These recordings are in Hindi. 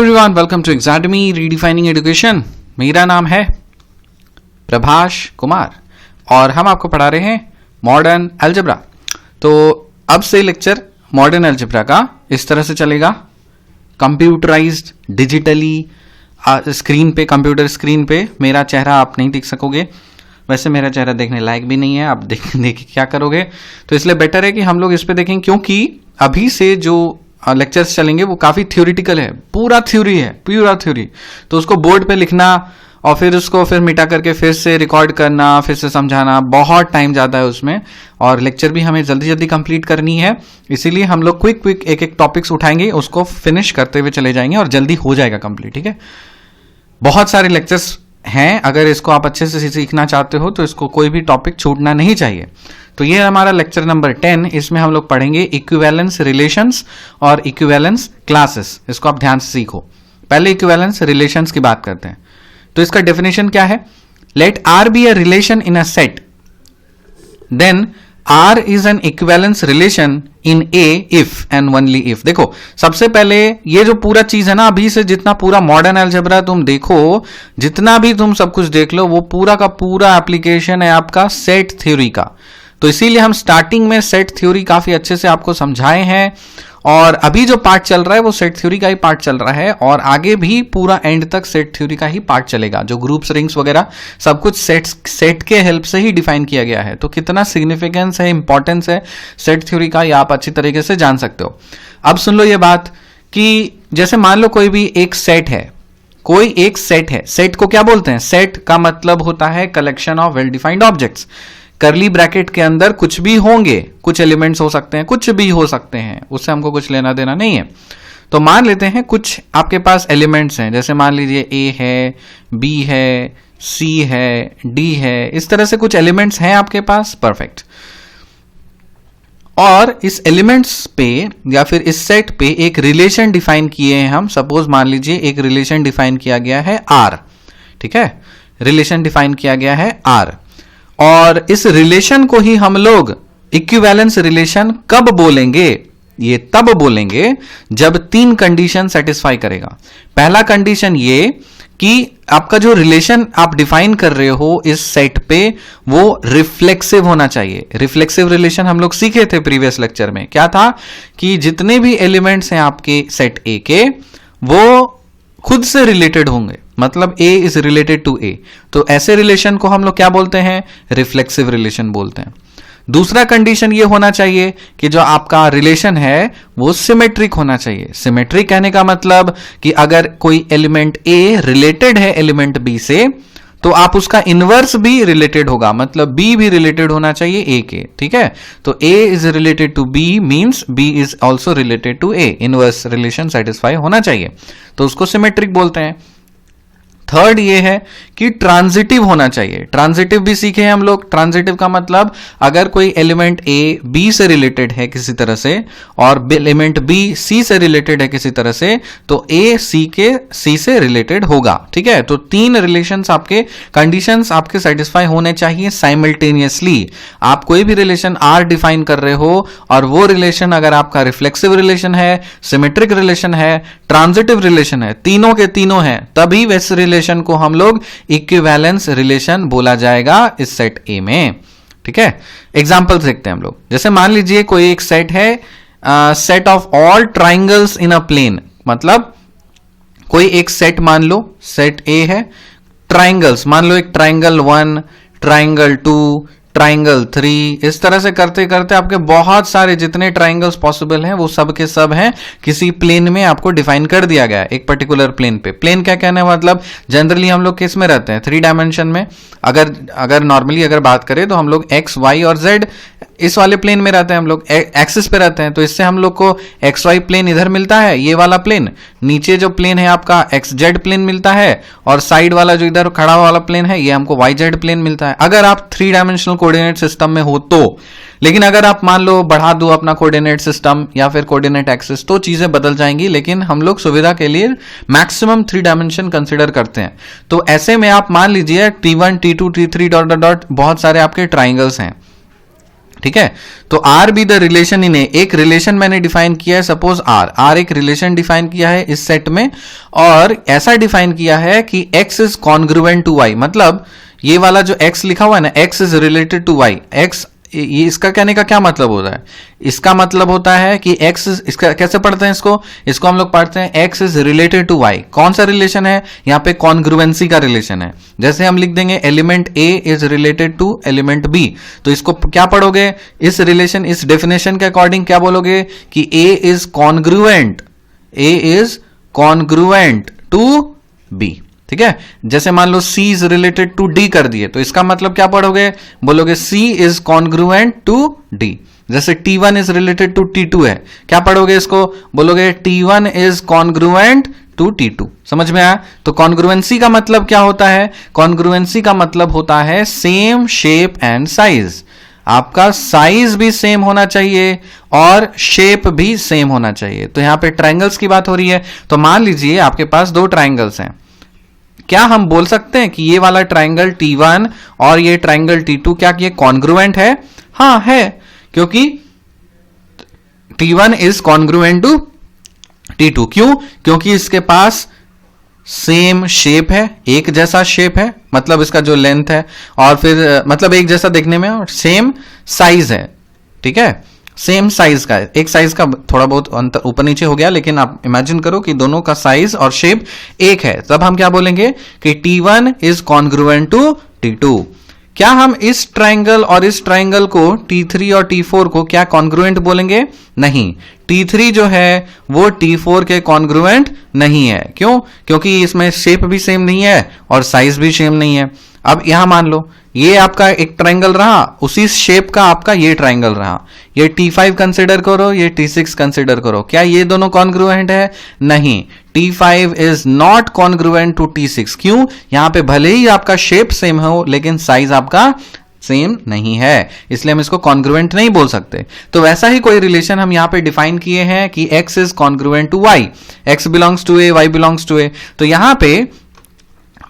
एवरीवन, वेलकम टू एग्जाडमी रीडिफाइनिंग एजुकेशन। मेरा नाम है प्रभाष कुमार और हम आपको पढ़ा रहे हैं मॉडर्न अलजेब्रा। तो अब से लेक्चर मॉडर्न अलजेब्रा का इस तरह से चलेगा, कंप्यूटराइज्ड डिजिटली स्क्रीन पे, कंप्यूटर स्क्रीन पे मेरा चेहरा आप नहीं देख सकोगे। वैसे मेरा चेहरा देखने लायक भी नहीं है, आप देख क्या करोगे। तो इसलिए बेटर है कि हम लोग इस पे देखें, क्योंकि अभी से जो लेक्चर्स चलेंगे वो काफी थ्योरेटिकल है, पूरा थ्योरी है, पूरा थ्योरी। तो उसको बोर्ड पे लिखना और फिर उसको फिर मिटा करके फिर से रिकॉर्ड करना, फिर से समझाना, बहुत टाइम जाता है उसमें। और लेक्चर भी हमें जल्दी जल्दी कंप्लीट करनी है, इसीलिए हम लोग क्विक एक एक टॉपिक्स उठाएंगे, उसको फिनिश करते हुए चले जाएंगे और जल्दी हो जाएगा कंप्लीट। ठीक है, बहुत सारे लेक्चर्स हैं, अगर इसको आप अच्छे से सीखना चाहते हो तो इसको कोई भी टॉपिक छूटना नहीं चाहिए। तो ये हमारा लेक्चर नंबर 10, इसमें हम लोग पढ़ेंगे इक्विवेलेंस रिलेशंस और इक्विवेलेंस क्लासेस। इसको आप ध्यान से सीखो। पहले इक्विवेलेंस रिलेशंस की बात करते हैं। तो इसका डेफिनेशन क्या है? Let R be a relation in a set, then R is an equivalence relation in A if and only if। देखो, सबसे पहले ये जो पूरा चीज है ना, अभी से जितना पूरा मॉडर्न अलजेब्रा तुम देखो, जितना भी तुम सब कुछ देख लो, वो पूरा का पूरा एप्लीकेशन है आपका सेट थ्योरी का। तो इसीलिए हम स्टार्टिंग में सेट थ्योरी काफी अच्छे से आपको समझाए हैं, और अभी जो पार्ट चल रहा है वो सेट थ्योरी का ही पार्ट चल रहा है, और आगे भी पूरा एंड तक सेट थ्योरी का ही पार्ट चलेगा। जो ग्रुप्स, रिंग्स वगैरह सब कुछ सेट के हेल्प से ही डिफाइन किया गया है। तो कितना सिग्निफिकेंस है, इंपॉर्टेंस है सेट थ्योरी का, ये आप अच्छी तरीके से जान सकते हो। अब सुन लो ये बात कि जैसे मान लो कोई भी एक सेट है, कोई एक सेट है। सेट को क्या बोलते हैं? सेट का मतलब होता है collection of well defined objects. करली ब्रैकेट के अंदर कुछ भी होंगे, कुछ एलिमेंट्स हो सकते हैं, कुछ भी हो सकते हैं, उससे हमको कुछ लेना देना नहीं है। तो मान लेते हैं कुछ आपके पास एलिमेंट्स हैं, जैसे मान लीजिए A है, B है, C है, D है, इस तरह से कुछ एलिमेंट्स हैं आपके पास। परफेक्ट। और इस एलिमेंट्स पे या फिर इस सेट पे एक रिलेशन डिफाइन किए हैं हम। सपोज मान लीजिए एक रिलेशन डिफाइन किया गया है R। ठीक है, रिलेशन डिफाइन किया गया है R, और इस रिलेशन को ही हम लोग इक्विवेलेंस रिलेशन कब बोलेंगे? ये तब बोलेंगे जब 3 कंडीशन सेटिस्फाई करेगा। पहला कंडीशन ये कि आपका जो रिलेशन आप डिफाइन कर रहे हो इस सेट पे, वो रिफ्लेक्सिव होना चाहिए। रिफ्लेक्सिव रिलेशन हम लोग सीखे थे प्रीवियस लेक्चर में। क्या था कि जितने भी एलिमेंट्स हैं आपके सेट ए के, वो खुद से रिलेटेड होंगे, मतलब A is related to A। तो ऐसे रिलेशन को हम लोग क्या बोलते हैं? रिफ्लेक्सिव रिलेशन बोलते हैं। दूसरा कंडीशन ये होना चाहिए कि जो आपका रिलेशन है वो सिमेट्रिक होना चाहिए। सिमेट्रिक कहने का मतलब कि अगर कोई एलिमेंट A रिलेटेड है एलिमेंट B से, तो आप उसका इनवर्स भी रिलेटेड होगा, मतलब B भी रिलेटेड होना चाहिए A के। ठीक है, तो A is related to B means B is also related to A। Inverse relation satisfy होना चाहिए, तो उसको सिमेट्रिक बोलते हैं। थर्ड ये है कि ट्रांजिटिव होना चाहिए। ट्रांजिटिव भी सीखे हैं हम लोग। ट्रांजिटिव का मतलब अगर कोई एलिमेंट A B से रिलेटेड है किसी तरह से, और एलिमेंट B C से रिलेटेड है किसी तरह से, तो A C के C से रिलेटेड होगा। ठीक है, तो 3 रिलेशंस आपके, कंडीशंस आपके सेटिस्फाई होने चाहिए साइमल्टेनियसली। आप कोई भी रिलेशन R डिफाइन कर रहे हो और वो रिलेशन अगर आपका रिफ्लेक्सिव रिलेशन है, सिमेट्रिक रिलेशन है, ट्रांजिटिव रिलेशन है, तीनों के तीनों है, तभी वैसे रिलेशन को हम लोग इक्विवेलेंस रिलेशन बोला जाएगा इस सेट ए में। ठीक है, एग्जांपल देखते हैं हम लोग। जैसे मान लीजिए कोई एक सेट है, set of all triangles in a plane. मतलब कोई एक सेट मान लो, सेट ए है, ट्राइंगल्स मान लो, एक ट्राइंगल 1, ट्राइंगल 2, ट्राइंगल 3, इस तरह से करते करते आपके बहुत सारे जितने ट्राइंगल्स पॉसिबल हैं वो सब के सब हैं किसी प्लेन में आपको डिफाइन कर दिया गया है, एक पर्टिकुलर प्लेन पे। प्लेन क्या कहना है? मतलब जनरली हम लोग किस में रहते हैं? 3 डायमेंशन में। अगर नॉर्मली अगर बात करें तो हम लोग x, y और z इस वाले प्लेन में रहते हैं, हम लोग एक्सिस पे रहते हैं। तो इससे हम लोग को एक्स वाई प्लेन इधर मिलता है, ये वाला प्लेन। नीचे जो प्लेन है आपका एक्स जेड प्लेन मिलता है, और साइड वाला जो इधर खड़ा वाला प्लेन है ये हमको वाई जेड प्लेन मिलता है, अगर आप 3 डायमेंशनल कोऑर्डिनेट सिस्टम में हो तो। लेकिन अगर आप मान लो बढ़ा दो अपना कोऑर्डिनेट सिस्टम या फिर कोऑर्डिनेट एक्सिस, तो चीजें बदल जाएंगी। लेकिन हम लोग सुविधा के लिए मैक्सिमम 3 डायमेंशन कंसिडर करते हैं। तो ऐसे में आप मान लीजिए T1, T2, T3 ... बहुत सारे आपके ट्राइंगल्स हैं। ठीक है। तो R be the relation in A, एक रिलेशन मैंने डिफाइन किया है, सपोज आर एक रिलेशन डिफाइन किया है इस सेट में, और ऐसा डिफाइन किया है कि x is congruent to y, मतलब ये वाला जो x लिखा हुआ है ना, x is related to y, x, ये इसका कहने का क्या मतलब होता है, इसका मतलब होता है कि x, इसका कैसे पढ़ते हैं इसको हम लोग पढ़ते हैं x is related to y। कौन सा रिलेशन है यहाँ पे, कॉन्ग्रुएंसी का रिलेशन है। जैसे हम लिख देंगे element a is related to element b, तो इसको क्या पढ़ोगे, इस रिलेशन, इस डेफिनेशन के अकॉर्डिंग क्या बोलोगे कि a is congruent to b, ठीक है। जैसे मान लो C is related to D कर दिए, तो इसका मतलब क्या पढ़ोगे, बोलोगे C is congruent to D। जैसे T1 is related to T2 है, क्या पढ़ोगे इसको, बोलोगे T1 is congruent to T2। समझ में आया। तो कॉन्ग्रुएंसी का मतलब क्या होता है, कॉन्ग्रुएंसी का मतलब होता है सेम शेप एंड साइज, आपका साइज भी सेम होना चाहिए और शेप भी सेम होना चाहिए। तो यहां पे ट्रायंगल्स की बात हो रही है, तो मान लीजिए आपके पास दो ट्रायंगल्स हैं, क्या हम बोल सकते हैं कि ये वाला ट्रायंगल T1 और ये ट्रायंगल T2 क्या ये कॉन्ग्रुएंट है? हाँ है, क्योंकि T1 is congruent to T2। क्यों? क्योंकि इसके पास सेम शेप है, एक जैसा शेप है, मतलब इसका जो लेंथ है, और फिर मतलब एक जैसा देखने में, और सेम साइज है, ठीक है, सेम साइज का, एक साइज का थोड़ा बहुत अंतर ऊपर नीचे हो गया, लेकिन आप इमेजिन करो कि दोनों का साइज और शेप एक है, तब हम क्या बोलेंगे कि T1 is congruent to T2। क्या हम इस ट्रायंगल और इस ट्रायंगल को T3 और T4 को क्या कॉन्ग्रुएंट बोलेंगे? नहीं, T3 जो है वो T4 के कॉन्ग्रुएंट नहीं है। क्यों? क्योंकि इसमें शेप भी सेम नहीं है और साइज भी सेम नहीं है। अब यहां मान लो ये आपका एक ट्रायंगल रहा, उसी शेप का आपका ये ट्रायंगल रहा, ये T5 कंसिडर करो, ये T6 कंसिडर करो, क्या ये दोनों कॉन्ग्रुएंट है? नहीं, T5 is not congruent to T6। क्यों? यहां पे भले ही आपका शेप सेम हो लेकिन साइज आपका सेम नहीं है, इसलिए हम इसको कॉन्ग्रुएंट नहीं बोल सकते। तो वैसा ही कोई रिलेशन हम यहां पे डिफाइन किए हैं कि x is congruent to y, x belongs to a, y belongs to a। तो यहां पे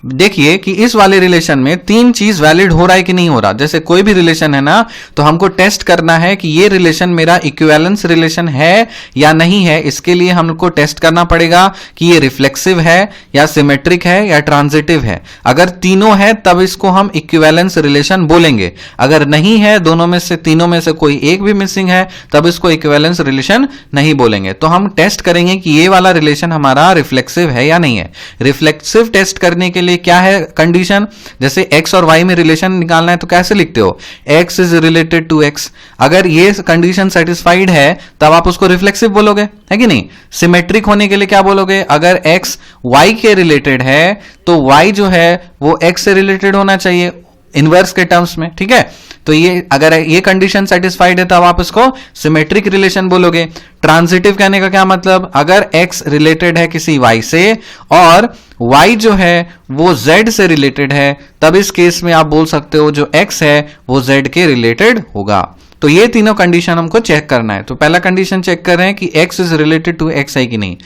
देखिए कि इस वाले रिलेशन में तीन चीज वैलिड हो रहा है कि नहीं हो रहा। जैसे कोई भी रिलेशन है ना, तो हमको टेस्ट करना है कि ये रिलेशन मेरा इक्विवेलेंस रिलेशन है या नहीं है। इसके लिए हमको टेस्ट करना पड़ेगा कि ये रिफ्लेक्सिव है या सिमेट्रिक है या ट्रांजिटिव है। अगर तीनों है तब इसको हम इक्विवेलेंस रिलेशन बोलेंगे, अगर नहीं है, दोनों में से, तीनों में से कोई एक भी मिसिंग है, तब इसको इक्विवेलेंस रिलेशन नहीं बोलेंगे। तो हम टेस्ट करेंगे कि ये वाला रिलेशन हमारा रिफ्लेक्सिव है या नहीं है। रिफ्लेक्सिव टेस्ट करने के लिए क्या है कंडीशन? जैसे x और y में रिलेशन निकालना है तो कैसे लिखते हो? x is related to x। अगर ये कंडीशन सेटिस्फाइड है तब आप उसको रिफ्लेक्सिव बोलोगे, है कि नहीं? सिमेट्रिक होने के लिए क्या बोलोगे? अगर x y के रिलेटेड है तो y जो है वो x से रिलेटेड होना चाहिए इनवर्स के टर्म्स में, ठीक है। तो ये अगर ये कंडीशन सेटिस्फाइड है तब आप इसको सिमेट्रिक रिलेशन बोलोगे। ट्रांजिटिव कहने का क्या मतलब? अगर x रिलेटेड है किसी y से और y जो है वो z से रिलेटेड है, तब इस केस में आप बोल सकते हो जो x है वो z के रिलेटेड होगा। तो ये तीनों कंडीशन हमको चेक करना है। तो पहला कंडीशन चेक कर रहे हैं कि x is related to x है कि नहीं।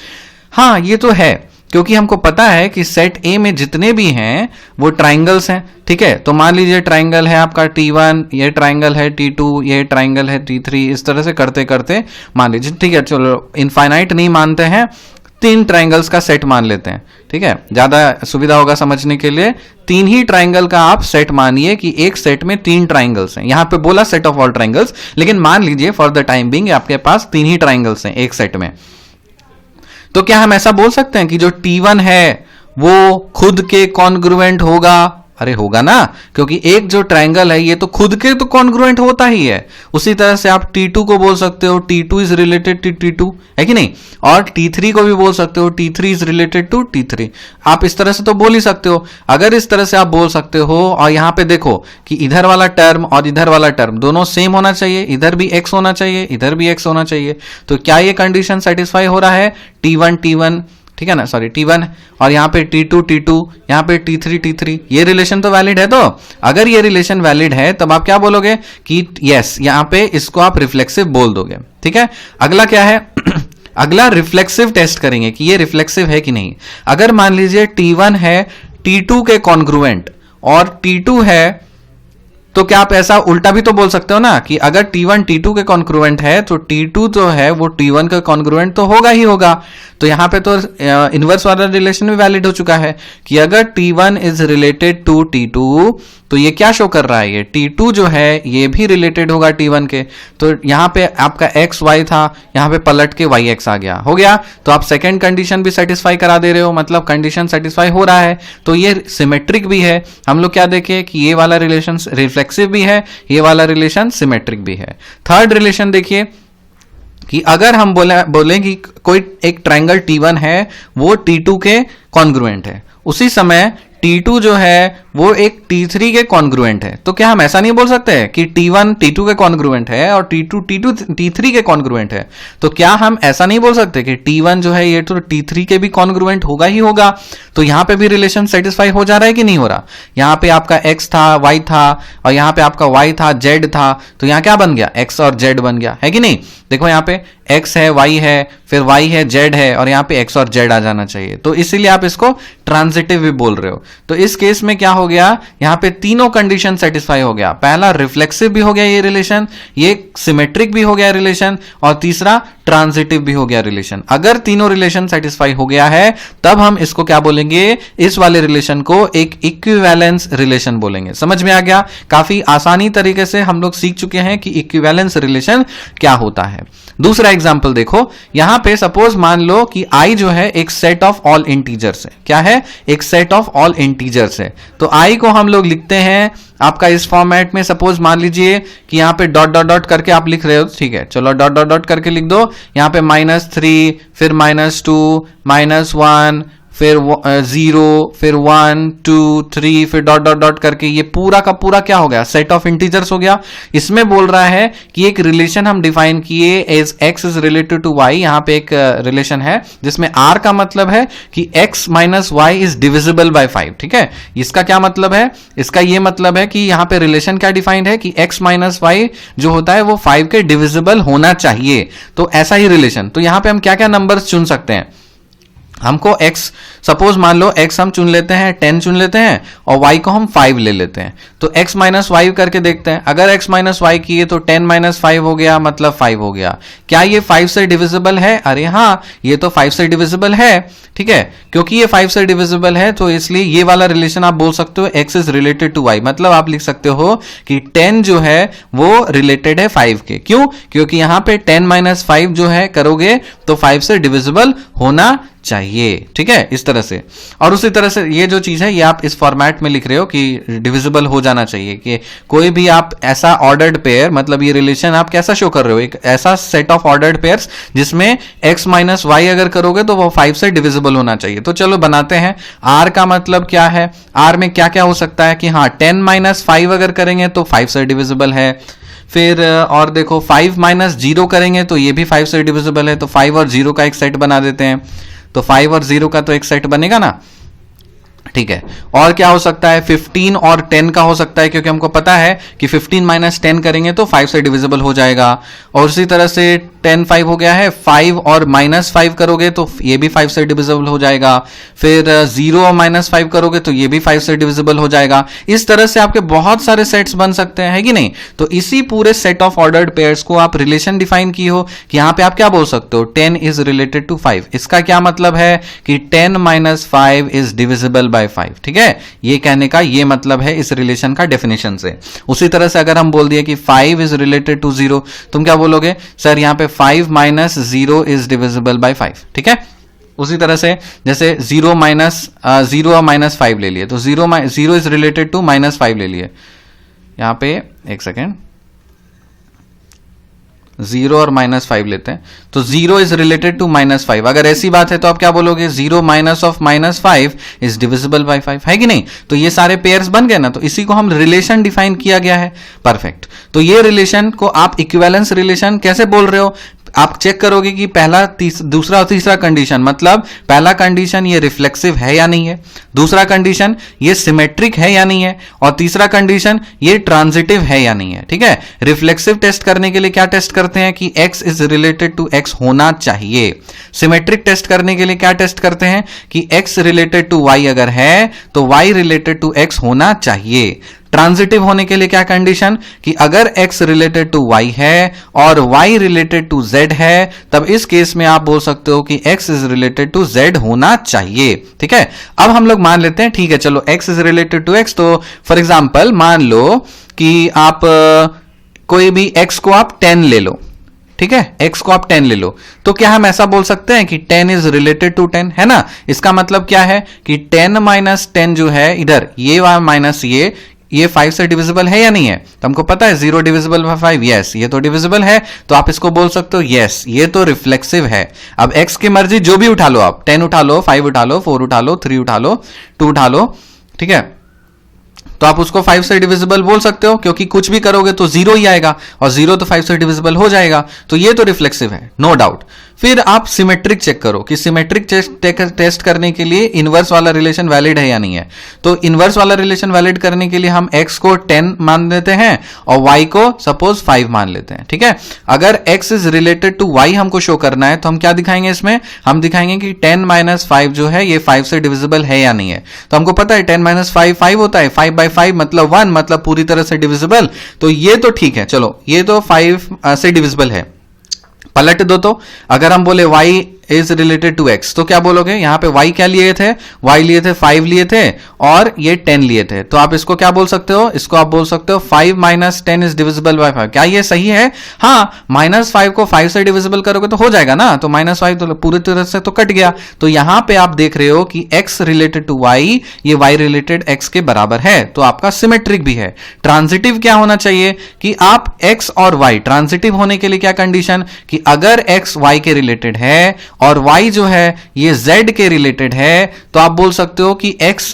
हाँ, ये तो है, क्योंकि हमको पता है कि सेट A में जितने भी हैं वो ट्राइंगल्स हैं, ठीक है। तो मान लीजिए ट्राइंगल है आपका T1, ये ट्राइंगल है T2, ये ट्राइंगल है T3, इस तरह से करते करते मान लीजिए, ठीक है, चलो इनफाइनाइट नहीं मानते हैं, 3 ट्राइंगल्स का सेट मान लेते हैं, ठीक है, ज्यादा सुविधा होगा समझने के लिए। 3 ही ट्राइंगल का आप सेट मानिए कि एक सेट में 3 ट्राइंगल्स हैं। यहां पे बोला सेट ऑफ ऑल ट्राइंगल्स, लेकिन मान लीजिए फॉर द टाइम बिंग आपके पास 3 ही ट्राइंगल्स हैं एक सेट में। तो क्या हम ऐसा बोल सकते हैं कि जो T1 है वो खुद के कॉन्ग्रुएंट होगा? अरे होगा ना, क्योंकि एक जो ट्रायंगल है ये तो खुद के तो कॉन्ग्रुएंट होता ही है। उसी तरह से आप T2 को बोल सकते हो T2 is related to T2, है कि नहीं? और T3 को भी बोल सकते हो T3 is related to T3। आप इस तरह से तो बोल ही सकते हो। अगर इस तरह से आप बोल सकते हो और यहां पे देखो कि इधर वाला टर्म और इधर वाला टर्म दोनों सेम होना चाहिए, इधर भी x होना चाहिए, इधर भी x होना चाहिए, तो क्या ये कंडीशन सेटिस्फाई हो रहा है? T1 T1, ठीक है ना, सॉरी T1 और यहाँ पे T2 T2, यहाँ पे T3 T3, ये रिलेशन तो वैलिड है। तो अगर ये रिलेशन वैलिड है तब आप क्या बोलोगे कि यस, यहाँ पे इसको आप रिफ्लेक्सिव बोल दोगे, ठीक है। अगला क्या है? अगला रिफ्लेक्सिव टेस्ट करेंगे कि ये रिफ्लेक्सिव है कि नहीं। अगर मान लीजिए T1 है T2 के कॉन्ग्रुएंट और T2 है तो क्या आप ऐसा उल्टा भी तो बोल सकते हो ना कि अगर T1 T2 के कॉन्ग्रुएंट है तो T2 जो है वो T1 का कॉन्ग्रुएंट तो होगा ही होगा। तो यहां पे तो इनवर्स वाला रिलेशन भी वैलिड हो चुका है कि अगर T1 is related to T2 तो ये क्या शो कर रहा है, ये T2 जो है ये भी रिलेटेड होगा T1 के। तो यहां पे आपका x y था, यहां पे पलट के yx आ गया, हो गया। तो आप सेकंड कंडीशन भी सेटिस्फाई करा दे रहे हो, मतलब कंडीशन सेटिस्फाई हो रहा है। तो ये सिमेट्रिक भी है। हम लोग क्या देखें कि ये वाला रिलेशन रिफ्लेक्सिव भी है, ये वाला रिलेशन सिमेट्रिक भी है। थर्ड रिलेशन देखिए कि अगर हम बोले कि कोई एक ट्रायंगल T1 है वो T2 के कॉन्ग्रुएंट है, उसी समय T2 जो है वो एक T3 के कॉन्ग्रुएंट है, तो क्या हम ऐसा नहीं बोल सकते कि T1 T2 के कॉन्ग्रुएंट है और T2 T3 के कॉन्ग्रुएंट है? तो क्या हम ऐसा नहीं बोल सकते कि T1 जो है ये तो T3 के भी कॉन्ग्रुएंट होगा ही होगा? तो यहां पे भी रिलेशन सेटिस्फाई हो जा रहा है कि नहीं हो रहा? यहां पे आपका x था, y था, और यहां पे आपका y था, z था, तो यहां क्या बन गया? x और z बन गया, है कि नहीं? देखो यहां पे x है, y है, फिर y है, z है, और यहां पे x और z आ जाना चाहिए। तो इसीलिए आप इसको ट्रांजिटिव भी बोल रहे हो। तो इस केस में क्या हो गया, यहां पे तीनों कंडीशन सेटिस्फाई हो गया। पहला रिफ्लेक्सिव भी हो गया ये रिलेशन, ये सिमेट्रिक भी हो गया रिलेशन, और तीसरा ट्रांजिटिव भी हो गया रिलेशन। अगर तीनों रिलेशन सेटिस्फाई हो गया है तब हम इसको क्या बोलेंगे, इस वाले रिलेशन को एक इक्विवेलेंस रिलेशन बोलेंगे। समझ में आ गया? काफी आसानी तरीके से हम लोग सीख चुके हैं कि इक्विवेलेंस रिलेशन क्या होता है। दूसरा एग्जांपल देखो, यहां पे सपोज मान लो कि i जो है एक सेट ऑफ ऑल इंटीजर्स है। क्या है? एक सेट ऑफ ऑल इंटीजर्स है। तो i को हम लोग लिखते हैं आपका इस फॉर्मेट में। सपोज मान लीजिए कि यहां पे डॉट डॉट डॉट करके आप लिख रहे हो, ठीक है, चलो डॉट डॉट डॉट करके लिख दो। यहां पे -3, फिर -2, -1, फिर 0, फिर 1 2 3, फिर डॉट डॉट डॉट करके ये पूरा का पूरा क्या हो गया, सेट ऑफ इंटीजर्स हो गया। इसमें बोल रहा है कि एक रिलेशन हम डिफाइन किए as x is related to y। यहां पे एक रिलेशन है जिसमें r का मतलब है कि x minus y is divisible by 5। ठीक है, इसका क्या मतलब है? इसका ये मतलब है कि यहां पे रिलेशन क्या डिफाइंड है कि x माइनस y जो होता है वो 5 के डिविजिबल होना चाहिए। तो ऐसा ही रिलेशन, तो यहां पे हम क्या क्या नंबर्स चुन सकते हैं? हमको x, सपोज मान लो x हम चुन लेते हैं 10 चुन लेते हैं और y को हम 5 ले लेते हैं। तो x माइनस y करके देखते हैं। अगर x माइनस y किए तो 10 माइनस 5 हो गया, मतलब 5 हो गया। क्या ये 5 से डिविजिबल है? अरे हाँ, ये तो 5 से डिविजिबल है। ठीक है, क्योंकि ये 5 से डिविजिबल है तो इसलिए ये वाला रिलेशन आप बोल सकते हो x is related to y। मतलब आप लिख सकते हो कि 10 जो है वो रिलेटेड है 5 के। क्यों? क्योंकि यहां पे 10 माइनस 5 जो है करोगे तो 5 से डिविजिबल होना चाहिए। ठीक है, इस तरह से। और उसी तरह से ये जो चीज है ये आप इस फॉर्मेट में लिख रहे हो कि डिविजिबल हो जाना चाहिए, कि कोई भी आप ऐसा ऑर्डर्ड पेयर, मतलब ये रिलेशन आप कैसा शो कर रहे हो, एक ऐसा सेट ऑफ ऑर्डर्ड पेयर्स जिसमें x माइनस वाई अगर करोगे तो वो 5 से डिविजिबल होना चाहिए। तो चलो बनाते हैं। r का मतलब क्या है? r में क्या क्या हो सकता है कि हाँ 10 माइनस 5 अगर करेंगे तो 5 से डिविजिबल है। फिर और देखो 5 माइनस 0 करेंगे तो ये भी 5 से डिविजिबल है। तो 5 और 0 का एक सेट बना देते हैं। तो 5 और 0 का तो एक सेट बनेगा ना। ठीक है, और क्या हो सकता है? 15 और 10 का हो सकता है, क्योंकि हमको पता है कि 15 माइनस 10 करेंगे तो 5 से डिविजिबल हो जाएगा। और उसी तरह से 10 5 हो गया है, 5 और माइनस 5 करोगे तो ये भी 5 से डिविजिबल हो जाएगा। फिर 0 और माइनस 5 करोगे तो ये भी 5 से डिविजिबल हो जाएगा। इस तरह से आपके बहुत सारे सेट्स बन सकते हैं, है कि नहीं? तो इसी पूरे सेट ऑफ ऑर्डर्ड पेयर्स को आप रिलेशन डिफाइन की हो कि यहां पे आप क्या बोल सकते हो, 10 इज रिलेटेड टू 5। इसका क्या मतलब है कि 10 माइनस 5 इज डिविजिबल बाय 5। ठीक है, ये कहने का ये मतलब है इस रिलेशन का डेफिनेशन से। उसी तरह से अगर हम बोल दिए कि 5 इज रिलेटेड टू 0, तुम क्या बोलोगे? सर यहां पे 5 माइनस 0 इज डिविजिबल बाय 5। ठीक है, उसी तरह से जैसे 0 और माइनस 5 ले लिए तो 0 इज रिलेटेड टू माइनस 5 ले लिए। यहां पे एक सेकेंड, 0 और माइनस 5 लेते हैं तो 0 इज रिलेटेड टू माइनस 5। अगर ऐसी बात है तो आप क्या बोलोगे? 0 minus of minus 5 is divisible by 5, है कि नहीं? तो ये सारे पेयर्स बन गए ना। तो इसी को हम रिलेशन डिफाइन किया गया है। परफेक्ट। तो ये रिलेशन को आप इक्विवेलेंस रिलेशन कैसे बोल रहे हो? आप चेक करोगे कि पहला दूसरा और तीसरा कंडीशन, मतलब पहला कंडीशन ये रिफ्लेक्सिव है या नहीं है, दूसरा कंडीशन ये सिमेट्रिक है या नहीं है, और तीसरा कंडीशन ये ट्रांजिटिव है या नहीं है। ठीक है, रिफ्लेक्सिव टेस्ट करने के लिए क्या टेस्ट करते हैं कि x is related to x होना चाहिए। सिमेट्रिक टेस्ट करने के लिए क्या टेस्ट करते हैं कि x रिलेटेड टू y अगर है तो y रिलेटेड टू x होना चाहिए। ट्रांजिटिव होने के लिए क्या कंडीशन कि अगर x रिलेटेड टू y है और y रिलेटेड टू z है, तब इस केस में आप बोल सकते हो कि x is related to z होना चाहिए। ठीक है, अब हम लोग मान लेते हैं, ठीक है चलो x is related to x, तो फॉर एग्जांपल मान लो कि आप कोई भी x को आप 10 ले लो, ठीक है, x को आप 10 ले लो, तो क्या हम ऐसा बोल सकते हैं कि 10 इज रिलेटेड टू 10, है ना। इसका मतलब क्या है कि 10 माइनस 10 जो है इधर ये माइनस ये 5 से डिविजिबल है या नहीं है, तो हमको पता है 0 डिविजिबल बाय 5, यस ये तो डिविजिबल है, तो आप इसको बोल सकते हो यस ये तो रिफ्लेक्सिव है। अब x की मर्जी जो भी उठा लो आप, 10 उठा लो, 5 उठा लो, 4 उठा लो, 3 उठा लो, 2 उठा लो, ठीक है, तो आप उसको 5 से डिविजिबल बोल सकते हो, क्योंकि कुछ भी करोगे तो 0 ही आएगा और 0 तो 5 से डिविजिबल हो जाएगा, तो ये तो रिफ्लेक्सिव है, नो डाउट। फिर आप सिमेट्रिक चेक करो कि सिमेट्रिक टेस्ट करने के लिए इनवर्स वाला रिलेशन वैलिड है या नहीं है। तो इनवर्स वाला रिलेशन वैलिड करने के लिए हम x को 10 मान लेते हैं और y को सपोज 5 मान लेते हैं। ठीक है, अगर x is related to y हमको शो करना है तो हम क्या दिखाएंगे इसमें, हम दिखाएंगे कि 10 माइनस 5 जो है ये 5 से डिविजिबल है या नहीं है। तो हमको पता है 10 माइनस 5 5 होता है, 5 बाई 5 मतलब 1, मतलब पूरी तरह से डिविजिबल, तो ये तो ठीक है, चलो ये तो 5 से डिविजिबल है। पलट दो, तो अगर हम बोले y is related to x, तो क्या बोलोगे, यहां पे y क्या लिए थे, y लिए थे 5 लिए थे और ये 10 लिए थे, तो आप इसको क्या बोल सकते हो, इसको आप बोल सकते हो 5 माइनस 10 इज डिविजिबल बाय 5। क्या ये सही है, हाँ, माइनस 5 को 5 से डिविजिबल करोगे तो हो जाएगा ना, तो माइनस 5 तो पूरी तरह से तो कट गया। तो यहां पे आप देख रहे हो कि x रिलेटेड टू y ये y रिलेटेड x के बराबर है, तो आपका सिमेट्रिक भी है। ट्रांजिटिव क्या होना चाहिए कि आप x और y, ट्रांजिटिव होने के लिए क्या कंडीशन कि अगर x y के रिलेटेड है और y जो है ये z के रिलेटेड है, तो आप बोल सकते हो कि x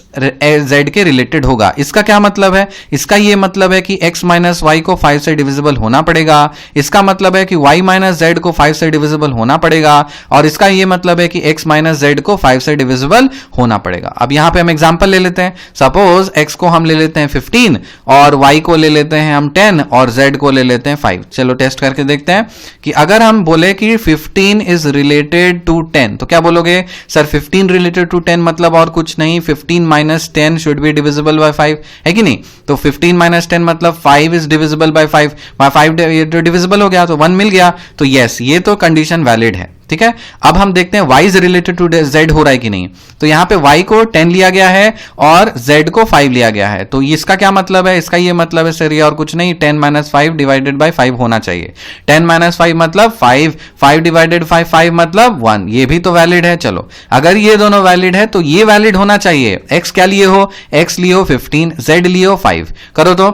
z के रिलेटेड होगा। इसका क्या मतलब है, इसका ये मतलब है कि x माइनस y को 5 से डिविजिबल होना पड़ेगा, इसका मतलब है कि y माइनस z को 5 से डिविजिबल होना पड़ेगा, और इसका ये मतलब है कि x माइनस z को 5 से डिविजिबल होना पड़ेगा। अब यहां पे हम एग्जांपल ले लेते हैं, सपोज x को हम ले लेते हैं 15 और y को ले लेते हैं हम 10 और z को ले लेते हैं 5। चलो टेस्ट करके देखते हैं कि अगर हम बोले कि 15 इज रिलेटेड टू 10, तो क्या बोलोगे, सर 15 रिलेटेड टू 10 मतलब और कुछ नहीं, 15 minus 10 should be divisible by 5, है कि नहीं। तो 15 माइनस 10 मतलब 5 इज डिविजिबल बाय 5, 5 डिविजिबल हो गया तो 1 मिल गया, तो यस ये तो कंडीशन वैलिड है। ठीक है, अब हम देखते हैं y is related to z हो रहा है कि नहीं। तो यहां पे y को 10 लिया गया है और z को 5 लिया गया है, तो इसका क्या मतलब है, इसका ये मतलब है सर ये और कुछ नहीं, 10 माइनस 5 डिवाइडेड बाय 5 होना चाहिए। 10 माइनस 5 मतलब 5, 5 डिवाइडेड 5 मतलब 1, ये भी तो वैलिड है। चलो अगर ये दोनों वैलिड है तो ये वैलिड होना चाहिए। x क्या लिए हो, x लिए हो 15, z लिए हो 5, करो तो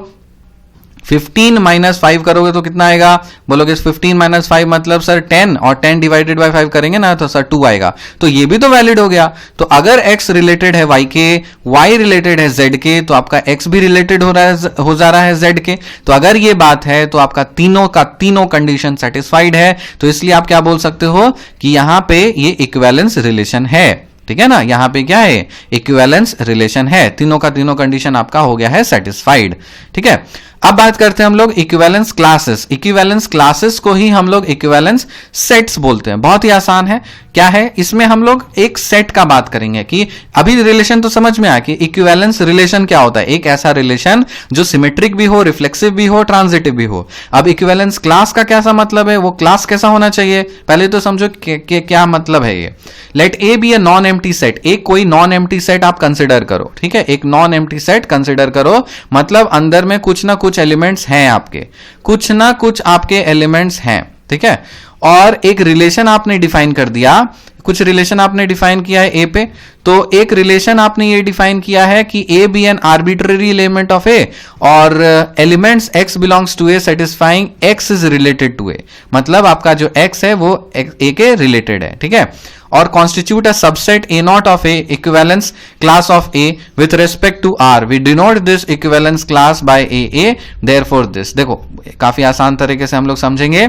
15 माइनस 5 करोगे तो कितना आएगा, बोलोगे 15 माइनस 5 मतलब सर 10, और 10 डिवाइडेड बाय 5 करेंगे ना तो सर 2 आएगा, तो ये भी तो वैलिड हो गया। तो अगर x रिलेटेड है y के, y रिलेटेड है z के, तो आपका x भी रिलेटेड हो जा रहा है z के। तो अगर ये बात है तो आपका तीनों का तीनों कंडीशन सेटिस्फाइड है, तो इसलिए आप क्या बोल सकते हो कि यहां पे ये इक्विवेलेंस रिलेशन है। ठीक है ना, यहां पे क्या है, इक्विवेलेंस रिलेशन है, तीनों का तीनों कंडीशन आपका हो गया है सेटिस्फाइड। ठीक है, अब बात करते हैं हम लोग इक्विवेलेंस क्लासेस। इक्विवेलेंस क्लासेस को ही हम लोग इक्विवेलेंस सेट्स बोलते हैं। बहुत ही आसान है, क्या है, इसमें हम लोग एक सेट का बात करेंगे कि अभी रिलेशन तो समझ में आया कि इक्विवेलेंस रिलेशन क्या होता है, एक ऐसा रिलेशन जो सिमेट्रिक भी हो, रिफ्लेक्सिव भी हो, ट्रांजिटिव भी हो। अब इक्विवेलेंस क्लास का कैसा मतलब है, वो क्लास कैसा होना चाहिए, पहले तो समझो क्या मतलब है ये। Let A be a non empty set, एक कोई नॉन एम्प्टी सेट आप कंसिडर करो। ठीक है, एक नॉन एम्प्टी सेट कंसिडर करो, मतलब अंदर में कुछ ना कुछ एलिमेंट्स हैं आपके, कुछ ना कुछ आपके एलिमेंट्स हैं। ठीक है, और एक रिलेशन आपने डिफाइन कर दिया, कुछ रिलेशन आपने डिफाइन किया है ए पे, तो एक रिलेशन आपने ये डिफाइन किया है कि a be an arbitrary element of A और elements x belongs to A satisfying x is related to a, मतलब आपका जो एक्स है वो ए के रिलेटेड है। ठीक है, और constitute a subset a naught of a equivalence class of A with respect to R. We denote this equivalence class by AA. Therefore this, देखो काफी आसान तरीके से हम लोग समझेंगे,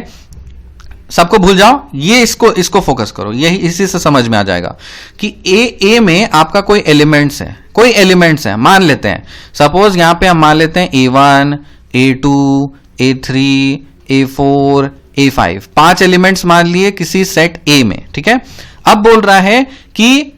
सबको भूल जाओ, ये इसको फोकस करो, यही इसी से समझ में आ जाएगा कि ए में आपका कोई एलिमेंट्स है, कोई एलिमेंट्स है, मान लेते हैं सपोज यहां पे हम मान लेते हैं A1, A2, A3, A4, A5, 5 elements मान लिए किसी सेट ए में। ठीक है, अब बोल रहा है कि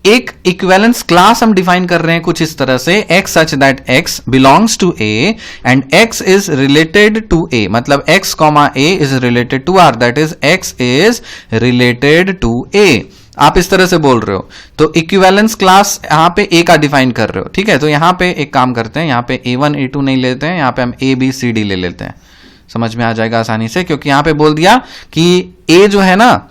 एक इक्विवेलेंस क्लास हम डिफाइन कर रहे हैं कुछ इस तरह से, x such that x belongs to a and x is related to a, मतलब x comma a is related to r, that is x is related to a। आप इस तरह से बोल रहे हो, तो इक्विवेलेंस क्लास यहां पे a का डिफाइन कर रहे हो, ठीक है। तो यहां पे एक काम करते हैं, यहां पे a1 a2 नहीं लेते हैं, यहां पे हम a b c d ले लेते हैं, समझ में आ जाएगा आसानी से, क्योंकि यहां पे बोल दिया कि a जो है ना,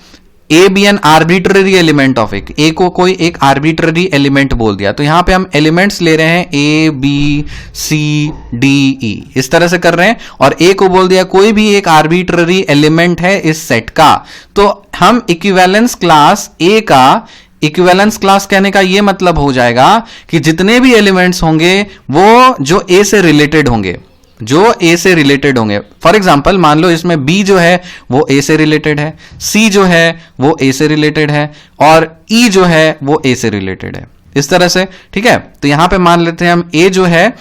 a be an arbitrary element of A को कोई एक आर्बिट्ररी एलिमेंट बोल दिया, तो यहां पे हम एलिमेंट्स ले रहे हैं ए बी सी डी ई, इस तरह से कर रहे हैं, और ए को बोल दिया कोई भी एक आर्बिट्ररी एलिमेंट है इस सेट का। तो हम इक्विवेलेंस क्लास ए का, इक्विवेलेंस क्लास कहने का यह मतलब हो जाएगा कि जितने भी एलिमेंट्स होंगे वो जो ए से रिलेटेड होंगे, जो ए से रिलेटेड होंगे। फॉर एग्जाम्पल मान लो इसमें बी जो है वो ए से रिलेटेड है, सी जो है वो ए से रिलेटेड है, और ई जो है वो ए से रिलेटेड है, इस तरह से, ठीक है। तो यहां पे मान लेते हैं हम ए जो है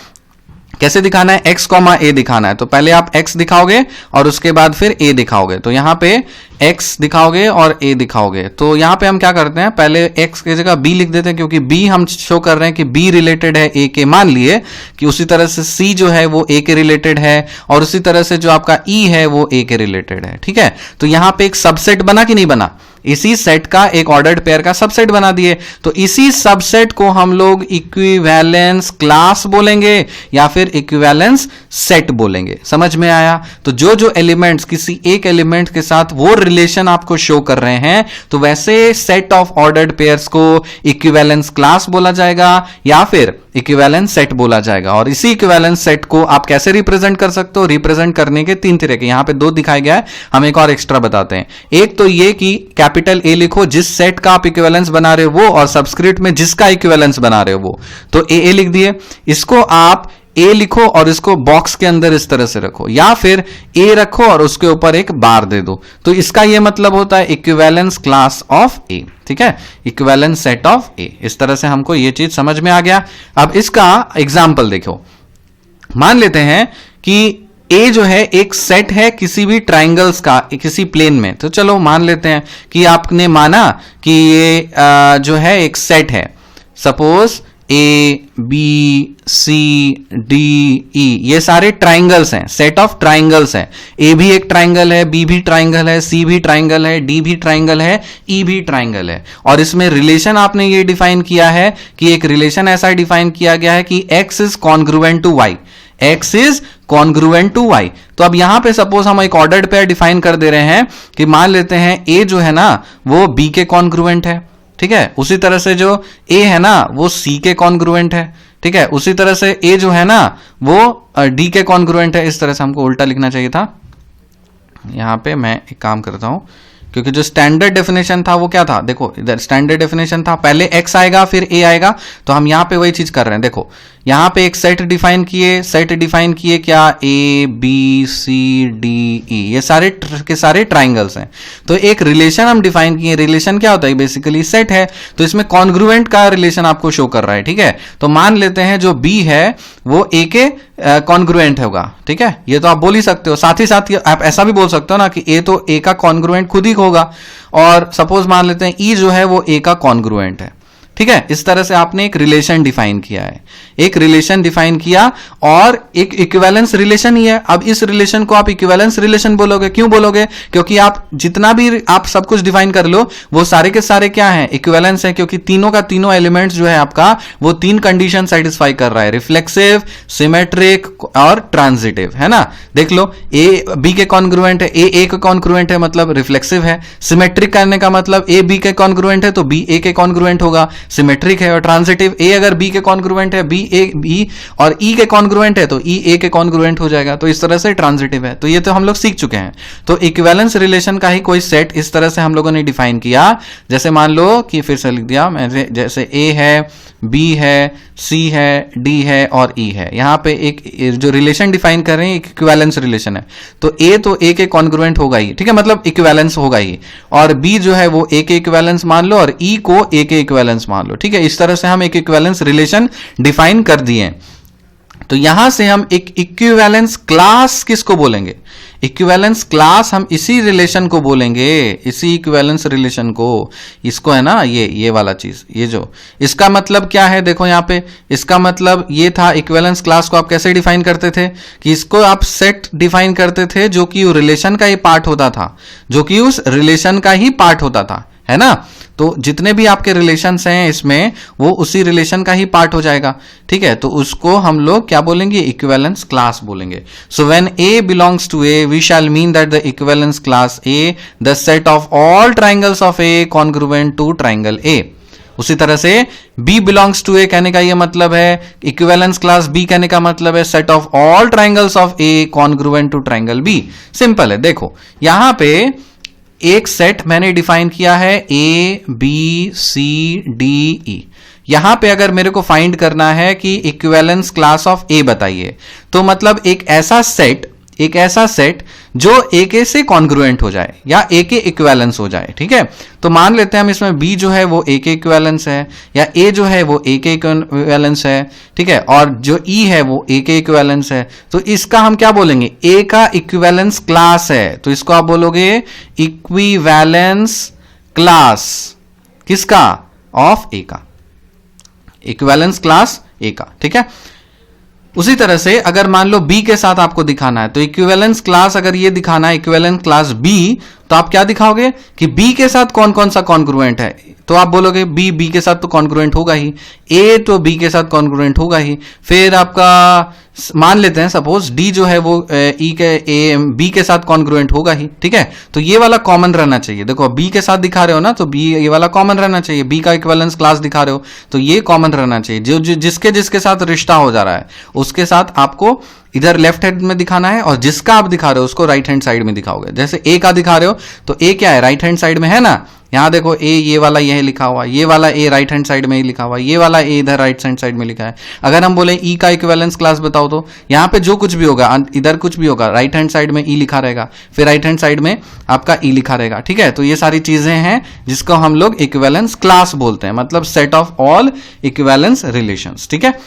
कैसे दिखाना है, x कॉमा ए दिखाना है, तो पहले आप x दिखाओगे और उसके बाद फिर a दिखाओगे, तो यहां पे x दिखाओगे और a दिखाओगे। तो यहां पे हम क्या करते हैं, पहले x की जगह b लिख देते हैं, क्योंकि b हम शो कर रहे हैं कि b रिलेटेड है a के, मान लिए कि उसी तरह से c जो है वो a के रिलेटेड है, और उसी तरह से जो आपका e है वो a के रिलेटेड है, ठीक है। तो यहां पे एक सबसेट बना कि नहीं बना, इसी सेट का एक ऑर्डर्ड पेयर का सबसेट बना दिए, तो इसी सबसेट को हम लोग इक्विवेलेंस क्लास बोलेंगे या फिर इक्विवेलेंस सेट बोलेंगे, समझ में आया। तो जो जो एलिमेंट्स किसी एक एलिमेंट के साथ वो रिलेशन आपको शो कर रहे हैं, तो वैसे सेट ऑफ ऑर्डर्ड पेयर्स को इक्विवेलेंस क्लास बोला जाएगा या फिर इक्विवेलेंस सेट बोला जाएगा। और इसी इक्विवेलेंस सेट को आप कैसे रिप्रेजेंट कर सकते हो, रिप्रेजेंट करने के तीन तरीके, यहां पे दो दिखाया गया है, हम एक और एक्स्ट्रा बताते हैं। एक तो ये कि कैपिटल ए लिखो जिस सेट का आप इक्विवेलेंस बना रहे हो वो, और सबस्क्रिप्ट में जिसका इक्विवेलेंस बना रहे हो वो, तो ए लिख दिए, इसको आप ए लिखो और इसको बॉक्स के अंदर इस तरह से रखो, या फिर ए रखो और उसके ऊपर एक बार दे दो, तो इसका यह मतलब होता है इक्विवेलेंस क्लास ऑफ ए, ठीक है, इक्विवेलेंस सेट ऑफ ए। इस तरह से हमको यह चीज समझ में आ गया। अब इसका एग्जाम्पल देखो, मान लेते हैं कि ए जो है एक सेट है किसी भी ट्राइंगल्स का किसी प्लेन में, तो चलो मान लेते हैं कि आपने माना कि ये जो है एक सेट है, suppose A B C D E, ये सारे ट्राइंगल्स हैं, सेट ऑफ ट्राइंगल्स हैं, ए भी एक ट्राइंगल है, बी भी ट्राइंगल है, सी भी ट्राइंगल है, डी भी ट्राइंगल है, ई भी ट्राइंगल है, और इसमें रिलेशन आपने ये डिफाइन किया है कि एक रिलेशन ऐसा डिफाइन किया गया है कि x is congruent to y, x is congruent to y। तो अब यहां पे सपोज हम एक ऑर्डर्ड पेयर डिफाइन कर दे रहे हैं कि मान लेते हैं a जो है ना वो b के कॉन्ग्रुएंट है, ठीक है, उसी तरह से जो a है ना वो c के कॉन्ग्रुएंट है, ठीक है, उसी तरह से a जो है ना वो d के कॉन्ग्रुएंट है। इस तरह से हमको उल्टा लिखना चाहिए था, यहां पे मैं एक काम करता हूं, क्योंकि जो स्टैंडर्ड डेफिनेशन था वो क्या था, देखो इधर स्टैंडर्ड डेफिनेशन था पहले x आएगा फिर a आएगा, तो हम यहां पे वही चीज कर रहे हैं। देखो यहां पे एक सेट डिफाइन किए, सेट डिफाइन किए क्या, a b c d e, ये सारे के सारे ट्राइंगल्स हैं, तो एक रिलेशन हम डिफाइन किए। रिलेशन क्या होता है, बेसिकली सेट है, तो इसमें कॉन्ग्रुएंट का रिलेशन आपको शो कर रहा है, ठीक है। तो मान लेते हैं जो b है वो a के कॉन्ग्रुएंट होगा, ठीक है, ये तो आप बोल ही सकते हो। साथ ही साथ आप ऐसा भी बोल सकते हो ना कि a तो a का कॉन्ग्रुएंट खुद ही होगा, और सपोज मान लेते हैं e जो है वो a का कॉन्ग्रुएंट है, ठीक है। इस तरह से आपने एक रिलेशन डिफाइन किया है, एक रिलेशन डिफाइन किया और एक इक्विवेलेंस रिलेशन ही है। अब इस रिलेशन को आप इक्विवेलेंस रिलेशन बोलोगे, क्यों बोलोगे, क्योंकि आप जितना भी आप सब कुछ डिफाइन कर लो वो सारे के सारे क्या हैं, इक्विवेलेंस है, क्योंकि तीनों का तीनों एलिमेंट्स जो है आपका वो तीन कंडीशन सेटिस्फाई कर रहा है, रिफ्लेक्सिव, सिमेट्रिक और ट्रांजिटिव, है ना। देख लो ए बी के कॉन्ग्रुएंट है, ए के कॉन्ग्रुएंट है मतलब रिफ्लेक्सिव है, सिमेट्रिक करने का मतलब ए बी के कॉन्ग्रुएंट है तो बी ए के कॉन्ग्रुएंट होगा, सिमेट्रिक है। और ट्रांजिटिव, ए अगर बी के कॉन्ग्रुएंट है, बी ए बी और ई के कॉन्ग्रुएंट है तो ई ए के कॉन्ग्रुएंट हो जाएगा, तो इस तरह से ट्रांजिटिव है। तो ये तो हम लोग सीख चुके हैं। तो इक्विवेलेंस रिलेशन का ही कोई सेट इस तरह से हम लोगों ने डिफाइन किया, जैसे मान लो कि फिर से लिख दिया मैंने, जैसे ए है, बी है, सी है, डी है और ई है। यहां पे एक जो रिलेशन डिफाइन कर रहे हैं इक्विवेलेंस रिलेशन है, तो ए तो ए के कॉन्ग्रुएंट होगा ही, ठीक है, मतलब इक्विवेलेंस होगा ही, और बी जो है वो ए के इक्विवेलेंस मान लो और ई को ए के इक्विवेलेंस मान लो, ठीक है। इस तरह से हम एक इक्विवेलेंस रिलेशन डिफाइन कर दिए। तो यहां से हम एक इक्विवेलेंस क्लास किसको बोलेंगे? इक्विवेलेंस क्लास हम इसी रिलेशन को बोलेंगे, इसी इक्विवेलेंस रिलेशन को, इसको है ना, ये वाला चीज, ये जो इसका मतलब क्या है देखो यहां पे, इसका मतलब ये था इक्विवेलेंस क्लास को आप कैसे डिफाइन करते थे कि इसको आप सेट डिफाइन करते थे जो कि रिलेशन का ही पार्ट होता था, जो कि उस रिलेशन का ही पार्ट होता था, है ना। तो जितने भी आपके रिलेशंस हैं इसमें वो उसी रिलेशन का ही पार्ट हो जाएगा, ठीक है। तो उसको हम लोग क्या बोलेंगे? इक्विवेलेंस क्लास बोलेंगे। So when A belongs to A we shall mean that the equivalence class A the set of all triangles of A congruent to triangle A. उसी तरह से B बिलोंग्स टू ए कहने का ये मतलब है, इक्विवेलेंस क्लास B कहने का मतलब है set of all triangles of A congruent to triangle B। Simple है। देखो यहां पे एक सेट मैंने डिफाइन किया है A B C D E। यहां पे अगर मेरे को फाइंड करना है कि इक्विवेलेंस क्लास ऑफ A बताइए, तो मतलब एक ऐसा सेट जो A के से कॉन्ग्रुएंट हो जाए या A के इक्विवेलेंस हो जाए, ठीक है। तो मान लेते हैं हम इसमें B जो है वो A के इक्विवेलेंस है, या A जो है वो A के इक्विवेलेंस है, ठीक है, और जो E है वो A के इक्विवेलेंस है। तो इसका हम क्या बोलेंगे? A का इक्विवेलेंस क्लास है, तो इसको आप बोलोगे इक्विवेलेंस क्लास किसका? ऑफ A का, इक्विवेलेंस क्लास A का, ठीक है। उसी तरह से अगर मान लो B के साथ आपको दिखाना है, तो इक्विवेलेंस क्लास अगर ये दिखाना है इक्विवेलेंस क्लास B, तो आप क्या दिखाओगे कि B के साथ कौन कौन सा कॉन्ग्रुएंट है, तो आप बोलोगे B के साथ तो कॉन्ग्रुएंट होगा ही, A तो B के साथ कॉन्ग्रुएंट होगा ही, फिर आपका मान लेते हैं सपोज D जो है वो E के B के साथ कॉन्ग्रुएंट होगा ही, ठीक है। तो ये वाला कॉमन रहना चाहिए। देखो B के साथ दिखा रहे हो ना, तो B ये वाला कॉमन रहना चाहिए, B का इक्विवेलेंस क्लास दिखा रहे हो तो ये कॉमन रहना चाहिए। जो जिसके साथ रिश्ता हो जा रहा है उसके साथ आपको इधर लेफ्ट हैंड में दिखाना है, और जिसका आप दिखा रहे हो उसको राइट हैंड साइड में दिखाओगे। जैसे A का दिखा रहे हो तो A क्या है? राइट हैंड साइड में है ना। यहां देखो A ये वाला यह लिखा हुआ, ये वाला A राइट हैंड साइड में ही लिखा हुआ, ये वाला A इधर राइट हैंड साइड में लिखा है। अगर हम बोले E का इक्विवेलेंस क्लास बताओ, तो यहां पे जो कुछ भी होगा, इधर कुछ भी होगा, राइट हैंड साइड में E लिखा रहेगा, फिर राइट हैंड साइड में आपका E लिखा रहेगा, ठीक है। तो ये सारी चीजें हैं जिसको हम लोग इक्विवेलेंस क्लास बोलते हैं, मतलब set of all equivalence relations, ठीक है।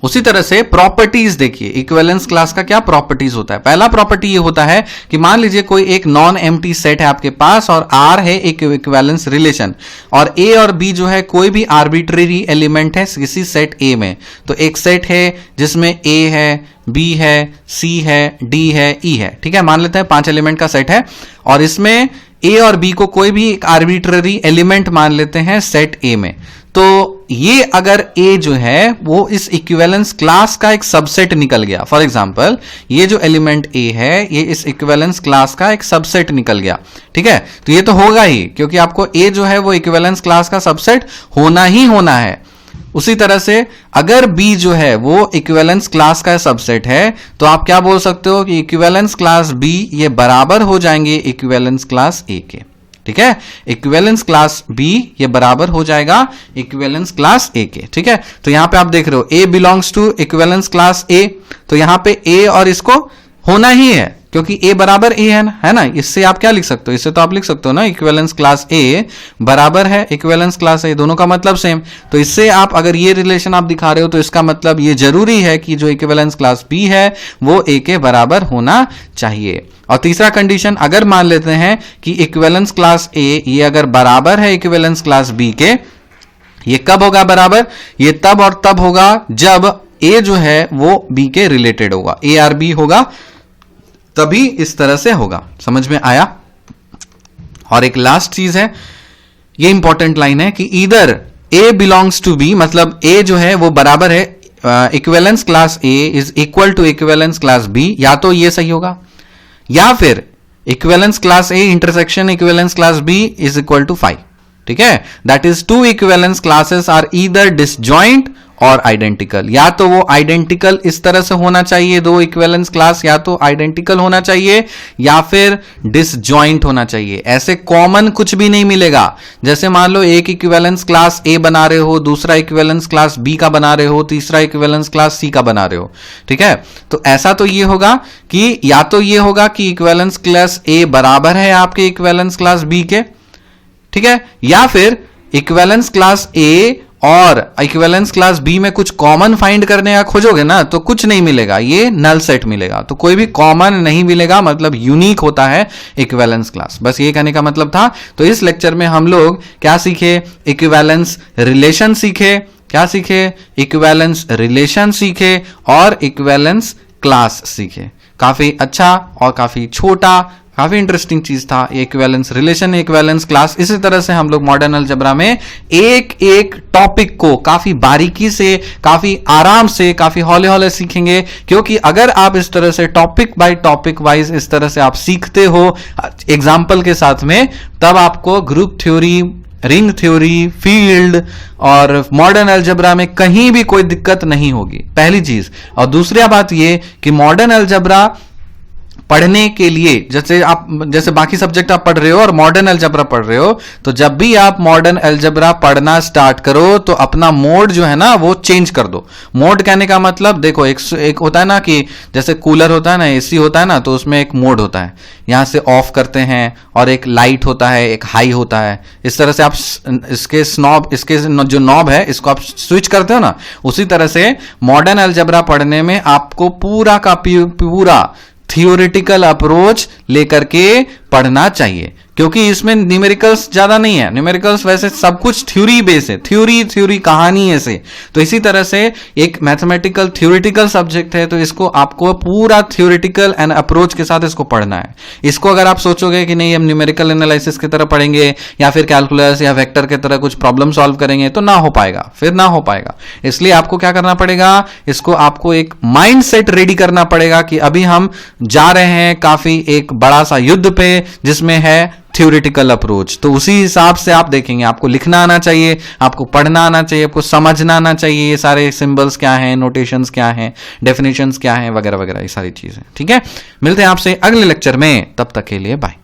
उसी तरह से प्रॉपर्टीज देखिए, इक्विवेलेंस क्लास का क्या प्रॉपर्टीज होता है। पहला प्रॉपर्टी ये होता है कि मान लीजिए कोई एक नॉन एम्प्टी सेट है आपके पास और R है एक इक्विवेलेंस रिलेशन, और A और B जो है कोई भी आर्बिट्रेरी एलिमेंट है किसी सेट A में। तो एक सेट है जिसमें A है, B है, C है, D है, E है, ठीक है। मान लेते हैं 5 एलिमेंट का सेट है, और इसमें A और B को कोई भी एक आर्बिट्रेरी एलिमेंट मान लेते हैं सेट A में। तो ये अगर A जो है वो इस इक्विवेलेंस क्लास का एक सबसेट निकल गया, फॉर एग्जांपल ये जो एलिमेंट A है ये इस इक्विवेलेंस क्लास का एक सबसेट निकल गया, ठीक है। तो ये तो होगा ही, क्योंकि आपको A जो है वो इक्विवेलेंस क्लास का सबसेट होना ही होना है। उसी तरह से अगर B जो है वो इक्विवेलेंस क्लास का सबसेट है, तो आप क्या बोल सकते हो कि इक्विवेलेंस क्लास B ये बराबर हो जाएंगे इक्विवेलेंस क्लास A के, ठीक है। इक्विवेलेंस क्लास B ये बराबर हो जाएगा इक्विवेलेंस क्लास A के, ठीक है। तो यहां पे आप देख रहे हो A belongs to equivalence class A, तो यहां पे A और इसको होना ही है क्योंकि A बराबर A है ना। इससे आप क्या लिख सकते हो? इससे तो आप लिख सकते हो ना इक्विवेलेंस क्लास A बराबर है इक्विवेलेंस क्लास A, दोनों का मतलब सेम। तो इससे आप अगर ये रिलेशन आप दिखा रहे हो तो इसका मतलब ये जरूरी है कि जो इक्विवेलेंस क्लास B है वो A के बराबर होना चाहिए। और तीसरा कंडीशन अगर मान लेते हैं कि इक्विवेलेंस क्लास A ये अगर बराबर है इक्विवेलेंस क्लास B के, ये कब होगा बराबर? ये तब और तब होगा जब A जो है वो B के रिलेटेड होगा, A और B होगा, तभी इस तरह से होगा। समझ में आया? और एक लास्ट चीज है, ये इंपॉर्टेंट लाइन है कि इधर A बिलोंग्स टू B, मतलब A जो है वो बराबर है equivalence class A is equal to equivalence class B, या तो ये सही होगा या फिर equivalence class A intersection equivalence class B is equal to 5, ठीक है। That is two equivalence classes are either disjoint और आइडेंटिकल, या तो वो आइडेंटिकल इस तरह से होना चाहिए, दो इक्विवेलेंस क्लास या तो आइडेंटिकल होना चाहिए या फिर डिसजॉइंट होना चाहिए। ऐसे कॉमन कुछ भी नहीं मिलेगा। जैसे मान लो एक इक्विवेलेंस क्लास A बना रहे हो, दूसरा इक्विवेलेंस क्लास B का बना रहे हो, तीसरा इक्विवेलेंस क्लास C का बना रहे हो, ठीक है। तो ऐसा तो ये होगा कि या तो ये होगा कि इक्विवेलेंस क्लास A बराबर है आपके इक्विवेलेंस क्लास B के, ठीक है, या फिर इक्विवेलेंस क्लास A और इक्विवेलेंस क्लास बी में कुछ कॉमन फाइंड करने का खोजोगे ना तो कुछ नहीं मिलेगा, ये नल सेट मिलेगा। तो कोई भी कॉमन नहीं मिलेगा, मतलब यूनिक होता है इक्विवेलेंस क्लास। बस ये कहने का मतलब था। तो इस लेक्चर में हम लोग क्या सीखे? इक्विवेलेंस रिलेशन सीखे। क्या सीखे? इक्विवेलेंस रिलेशन सीखे और इक्विवेलेंस क्लास सीखे। काफी अच्छा और काफी छोटा, काफी इंटरेस्टिंग चीज था इक्विवेलेंस रिलेशन, इक्विवेलेंस क्लास। इसी तरह से हम लोग मॉडर्न अलजेब्रा में एक एक टॉपिक को काफी बारीकी से, काफी आराम से, काफी हौले हौले सीखेंगे। क्योंकि अगर आप इस तरह से टॉपिक बाय टॉपिक वाइज इस तरह से आप सीखते हो एग्जाम्पल के साथ में, तब आपको group theory, ring theory, field और मॉडर्न अलजेब्रा में कहीं भी कोई दिक्कत नहीं होगी, पहली चीज। और दूसरी बात ये कि मॉडर्न अलजेब्रा पढ़ने के लिए, जैसे बाकी सब्जेक्ट आप पढ़ रहे हो और मॉडर्न अलजेब्रा पढ़ रहे हो, तो जब भी आप मॉडर्न अलजेब्रा पढ़ना स्टार्ट करो तो अपना मोड जो है ना वो चेंज कर दो। मोड कहने का मतलब देखो, एक होता है ना कि जैसे कूलर होता है ना, एसी होता है ना, तो उसमें एक मोड होता है, यहां से ऑफ करते हैं, और एक लाइट होता है, एक हाई होता है। इस तरह से आप इसके जो नॉब है इसको आप स्विच करते हो ना, उसी तरह से मॉडर्न अलजेब्रा पढ़ने में आपको पूरा का पूरा थियोरेटिकल अप्रोच लेकर के पढ़ना चाहिए। क्योंकि इसमें न्यूमेरिकल्स ज्यादा नहीं है, न्यूमेरिकल्स वैसे सब कुछ थ्योरी बेस है, थ्योरी कहानी है से। तो इसी तरह से एक मैथमेटिकल थ्योरेटिकल सब्जेक्ट है, तो इसको आपको पूरा थ्योरेटिकल एंड अप्रोच के साथ इसको पढ़ना है। इसको अगर आप सोचोगे कि नहीं हम न्यूमेरिकल एनालिसिस की तरह पढ़ेंगे या फिर कैलकुलस या वेक्टर की तरह कुछ प्रॉब्लम सॉल्व करेंगे, तो ना हो पाएगा, फिर ना हो पाएगा। इसलिए आपको क्या करना पड़ेगा, इसको आपको एक माइंड सेट रेडी करना पड़ेगा कि अभी हम जा रहे हैं काफी एक बड़ा सा युद्ध पे जिसमें है थ्योरेटिकल अप्रोच। तो उसी हिसाब से आप देखेंगे, आपको लिखना आना चाहिए, आपको पढ़ना आना चाहिए, आपको समझना आना चाहिए ये सारे सिंबल्स क्या हैं, नोटेशंस क्या हैं, डेफिनेशंस क्या हैं, वगैरह वगैरह, ये सारी चीजें। ठीक है, मिलते हैं आपसे अगले लेक्चर में, तब तक के लिए बाय।